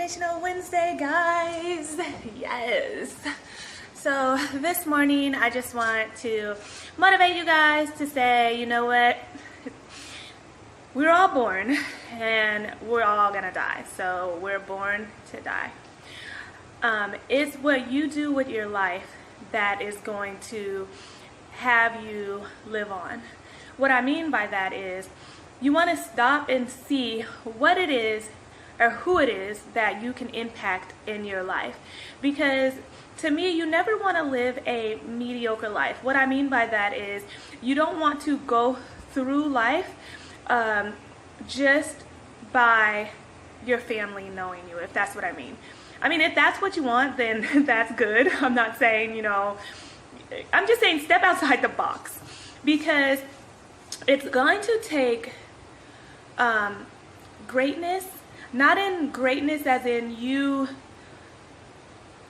Motivational Wednesday, guys. Yes. So this morning I just want to motivate you guys to say, you know what? We're all born and we're all gonna die. So we're born to die. It's what you do with your life that is going to have you live on. What I mean by that is you want to stop and see what it is or who it is that you can impact in your life. Because to me, you never want to live a mediocre life. What I mean by that is you don't want to go through life just by your family knowing you, if that's what I mean. I mean, if that's what you want, then that's good. I'm not saying, I'm just saying step outside the box, because it's going to take greatness, not in greatness as in you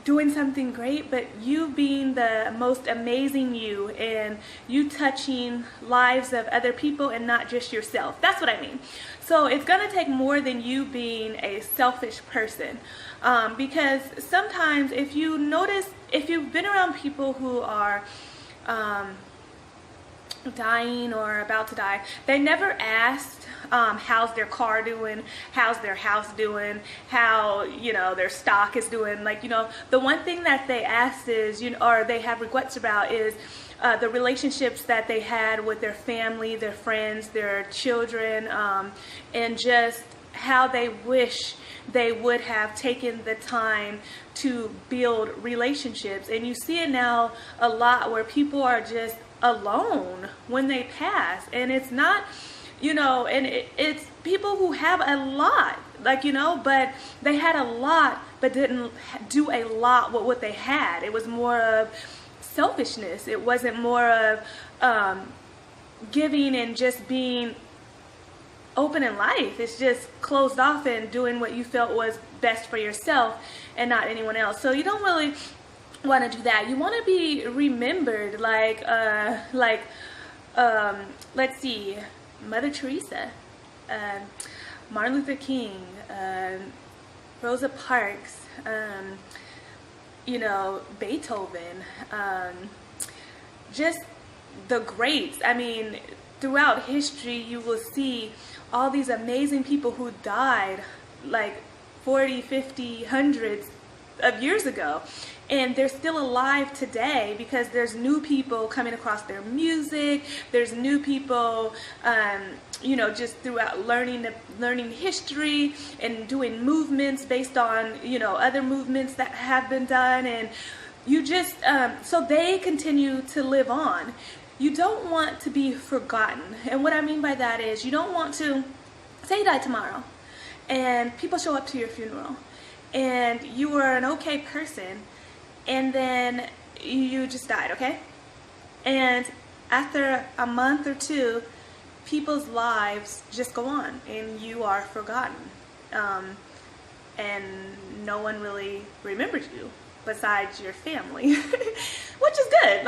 doing something great, but you being the most amazing you and you touching lives of other people and not just yourself. That's what I mean. So it's going to take more than you being a selfish person, because sometimes if you notice, if you've been around people who are dying or about to die, they never asked how's their car doing, how's their house doing, how their stock is doing. The one thing that they asked is, or they have regrets about, is the relationships that they had with their family, their friends, their children, and just how they wish they would have taken the time to build relationships. And you see it now a lot where people are just alone when they pass, and it's not, and it's people who have a lot, but they had a lot but didn't do a lot with what they had. It was more of selfishness. It wasn't more of giving and just being open in life. It's just closed off and doing what you felt was best for yourself and not anyone else. So you don't really want to do that. You want to be remembered let's see, Mother Teresa, Martin Luther King, Rosa Parks, Beethoven, just the greats. I mean, throughout history you will see all these amazing people who died 40, 50, hundreds of years ago, and they're still alive today because there's new people coming across their music. There's new people just throughout learning history and doing movements based on other movements that have been done, and you just so they continue to live on. You don't want to be forgotten, and what I mean by that is you don't want to say you die tomorrow and people show up to your funeral and you were an okay person, and then you just died, okay? And after a month or two, people's lives just go on and you are forgotten. And no one really remembers you besides your family, which is good,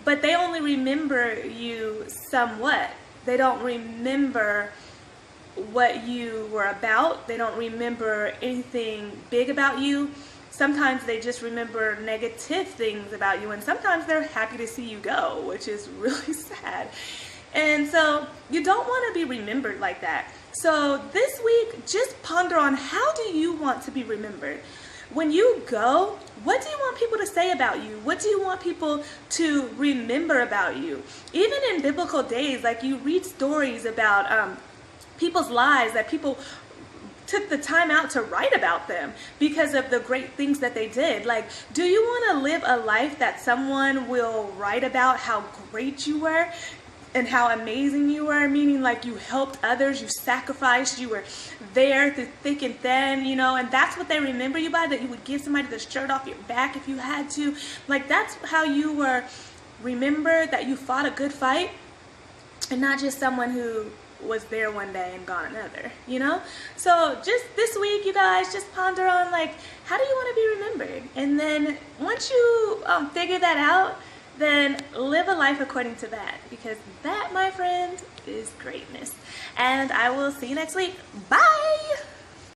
but they only remember you somewhat. They don't remember what you were about. They don't remember anything big about you. Sometimes they just remember negative things about you, and sometimes they're happy to see you go, which is really sad. And so you don't want to be remembered like that. So this week, just ponder on, how do you want to be remembered? When you go, what do you want people to say about you? What do you want people to remember about you? Even in biblical days, you read stories about people's lives that people took the time out to write about them because of the great things that they did. Do you want to live a life that someone will write about how great you were and how amazing you were? Meaning you helped others, you sacrificed, you were there through thick and thin, and that's what they remember you by, that you would give somebody the shirt off your back if you had to. That's how you were remembered, that you fought a good fight, and not just someone who was there one day and gone another, So just this week, you guys, just ponder on how do you want to be remembered? And then once you figure that out, then live a life according to that, because that, my friend, is greatness. And I will see you next week. Bye!